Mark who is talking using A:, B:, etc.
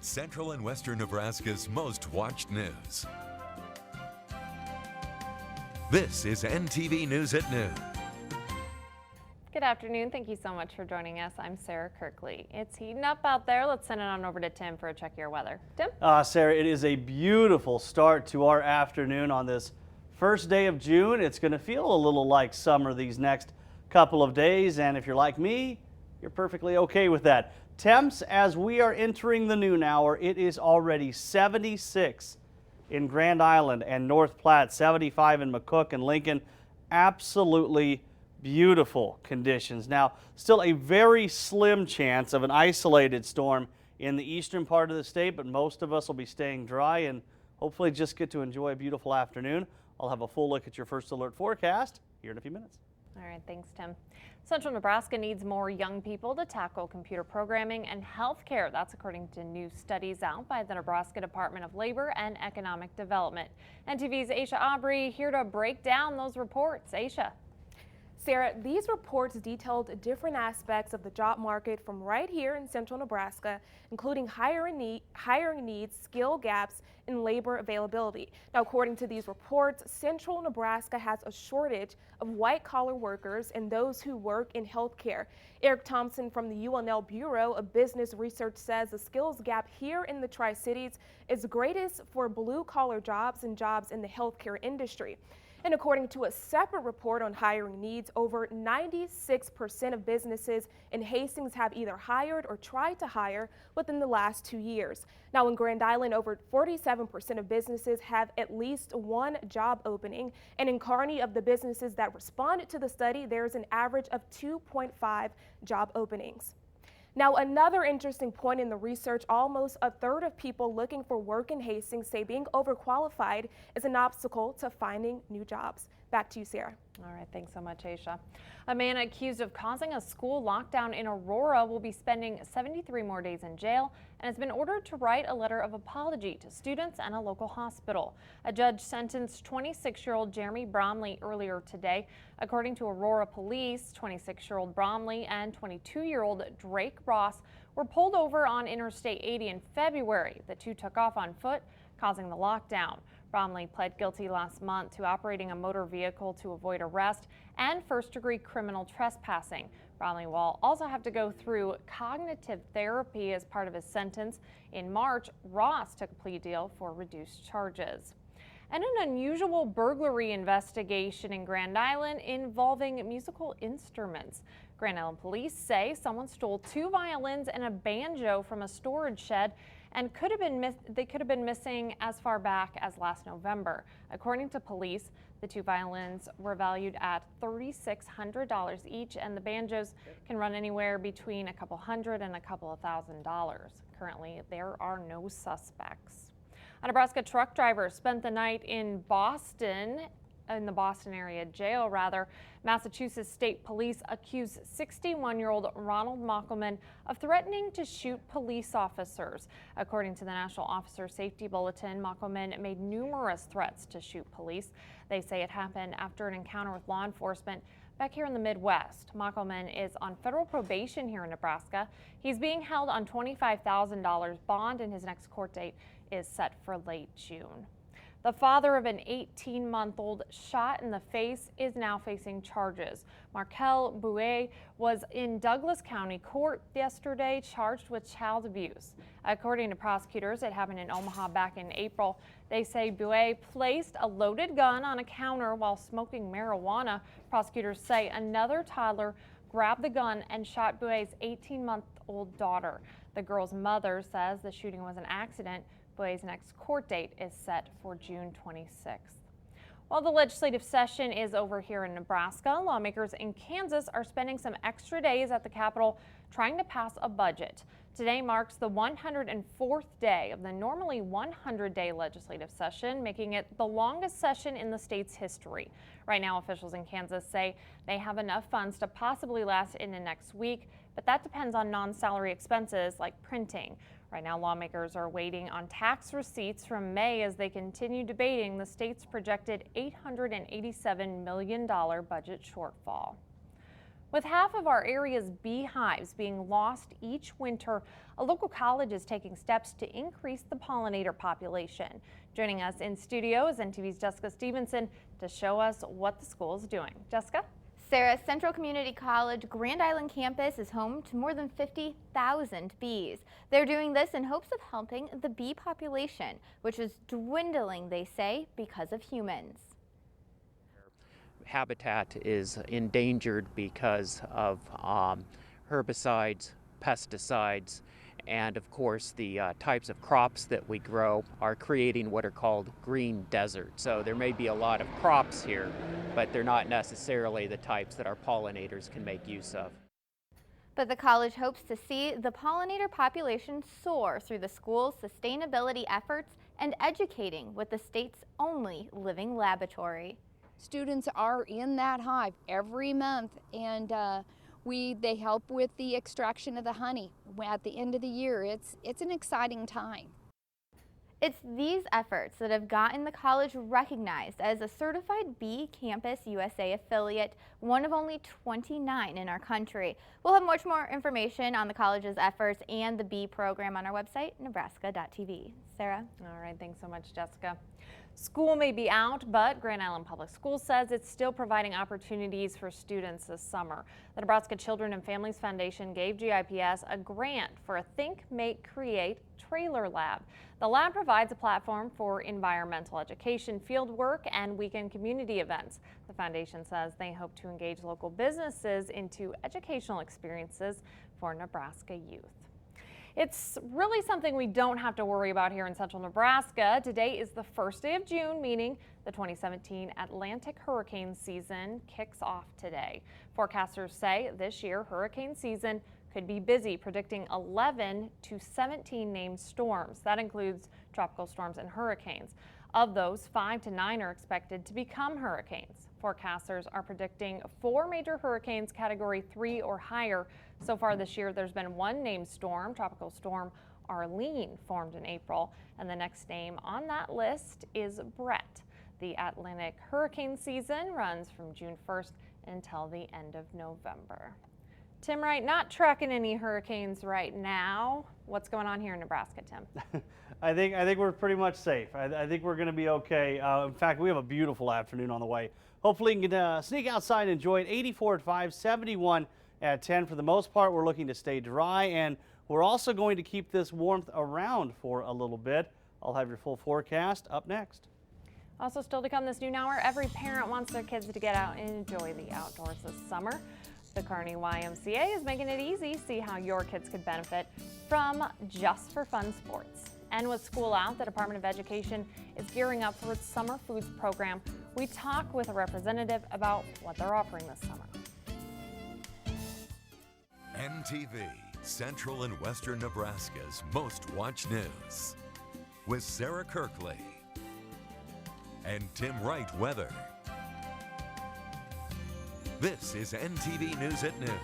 A: Central and Western Nebraska's most watched news. This is NTV News at Noon.
B: Good afternoon. Thank you so much for joining us. I'm Sarah Kirkley. It's heating up out there. Let's send it on over to Tim for a check of your weather. Tim?
C: Sarah, it is a beautiful start to our afternoon on this first day of June. It's going to feel a little like summer these next couple of days, and if you're like me, you're perfectly okay with that. Temps, as we are entering the noon hour, it is already 76 in Grand Island and North Platte, 75 in McCook and Lincoln. Absolutely beautiful conditions. Now, still a very slim chance of an isolated storm in the eastern part of the state, but most of us will be staying dry and hopefully just get to enjoy a beautiful afternoon. I'll have a full look at your first alert forecast here in a few minutes.
B: All right, thanks, Tim. Central Nebraska needs more young people to tackle computer programming and healthcare. That's according to new studies out by the Nebraska Department of Labor and Economic Development. NTV's Aisha Aubrey here to break down those reports. Aisha.
D: Sarah, these reports detailed different aspects of the job market from right here in central Nebraska, including hiring needs, skill gaps, and labor availability. Now, according to these reports, central Nebraska has a shortage of white-collar workers and those who work in healthcare. Eric Thompson from the UNL Bureau of Business Research says the skills gap here in the Tri-Cities is greatest for blue-collar jobs and jobs in the healthcare industry. And according to a separate report on hiring needs, over 96% of businesses in Hastings have either hired or tried to hire within the last 2 years. Now in Grand Island, over 47% of businesses have at least one job opening. And in Kearney, of the businesses that responded to the study, there's an average of 2.5 job openings. Now, another interesting point in the research, almost a third of people looking for work in Hastings say being overqualified is an obstacle to finding new jobs. Back to you, Sarah.
B: All right, thanks so much, Aisha. A man accused of causing a school lockdown in Aurora will be spending 73 more days in jail and has been ordered to write a letter of apology to students and a local hospital. A judge sentenced 26-year-old Jeremy Bromley earlier today. According to Aurora police, 26-year-old Bromley and 22-year-old Drake Ross were pulled over on Interstate 80 in February. The two took off on foot, causing the lockdown. Bromley pled guilty last month to operating a motor vehicle to avoid arrest and first-degree criminal trespassing. Bromley will also have to go through cognitive therapy as part of his sentence. In March, Ross took a plea deal for reduced charges. And an unusual burglary investigation in Grand Island involving musical instruments. Grand Island police say someone stole 2 violins and a banjo from a storage shed and they could have been missing as far back as last November. According to police, the 2 violins were valued at $3,600 each, and the banjos can run anywhere between a couple hundred and a couple of $1,000s. Currently, there are no suspects. A Nebraska truck driver spent the night in the Boston area jail, rather. Massachusetts State Police accused 61-year-old Ronald Mockelman of threatening to shoot police officers. According to the National Officer Safety Bulletin, Mockelman made numerous threats to shoot police. They say it happened after an encounter with law enforcement back here in the Midwest. Mockelman is on federal probation here in Nebraska. He's being held on $25,000 bond, and his next court date is set for late June. The father of an 18-month-old shot in the face is now facing charges. Markel Bouet was in Douglas County Court yesterday charged with child abuse. According to prosecutors, it happened in Omaha back in April. They say Bouet placed a loaded gun on a counter while smoking marijuana. Prosecutors say another toddler grabbed the gun and shot Bouet's 18-month-old daughter. The girl's mother says the shooting was an accident. Bouet's next court date is set for June 26th. While the legislative session is over here in Nebraska, lawmakers in Kansas are spending some extra days at the Capitol trying to pass a budget. Today marks the 104th day of the normally 100-day legislative session, making it the longest session in the state's history. Right now, officials in Kansas say they have enough funds to possibly last into next week, but that depends on non-salary expenses like printing. Right now, lawmakers are waiting on tax receipts from May as they continue debating the state's projected $887 million budget shortfall. With half of our area's beehives being lost each winter, a local college is taking steps to increase the pollinator population. Joining us in studio is NTV's Jessica Stevenson to show us what the school is doing. Jessica?
E: Sarah, Central Community College Grand Island campus is home to more than 50,000 bees. They're doing this in hopes of helping the bee population, which is dwindling, they say, because of humans.
F: Habitat is endangered because of herbicides, pesticides, and of course the types of crops that we grow are creating what are called green deserts. So there may be a lot of crops here, but they're not necessarily the types that our pollinators can make use of.
E: But the college hopes to see the pollinator population soar through the school's sustainability efforts and educating with the state's only living laboratory.
G: Students are in that hive every month, and they help with the extraction of the honey. At the end of the year, it's an exciting time.
E: It's these efforts that have gotten the college recognized as a certified Bee Campus USA affiliate, one of only 29 in our country. We'll have much more information on the college's efforts and the bee program on our website, nebraska.tv. Sarah?
B: All right, thanks so much, Jessica. School may be out, but Grand Island Public Schools says it's still providing opportunities for students this summer. The Nebraska Children and Families Foundation gave GIPS a grant for a Think, Make, Create trailer lab. The lab provides a platform for environmental education, field work, and weekend community events. The foundation says they hope to engage local businesses into educational experiences for Nebraska youth. It's really something we don't have to worry about here in central Nebraska. Today is the first day of June, meaning the 2017 Atlantic hurricane season kicks off today. Forecasters say this year hurricane season could be busy, predicting 11 to 17 named storms. That includes tropical storms and hurricanes. Of those, 5 to 9 are expected to become hurricanes. Forecasters are predicting 4 major hurricanes category 3 or higher. So far this year, there's been one named storm, Tropical Storm Arlene, formed in April, and the next name on that list is Brett. The Atlantic hurricane season runs from June 1st until the end of November. Tim Wright, not tracking any hurricanes right now. What's going on here in Nebraska, Tim?
C: I think we're pretty much safe. I think we're going to be okay. In fact, we have a beautiful afternoon on the way. Hopefully you can sneak outside and enjoy it. 84 at 5, 71 at 10. For the most part, we're looking to stay dry, and we're also going to keep this warmth around for a little bit. I'll have your full forecast up next.
B: Also still to come this noon hour, every parent wants their kids to get out and enjoy the outdoors this summer. The Kearney YMCA is making it easy. See how your kids could benefit from Just for Fun sports. And with school out, the Department of Education is gearing up for its summer foods program. We talk with a representative about what they're offering this summer.
A: NTV, Central and Western Nebraska's most watched news. With Sarah Kirkley and Tim Wright weather. This is NTV News at Noon.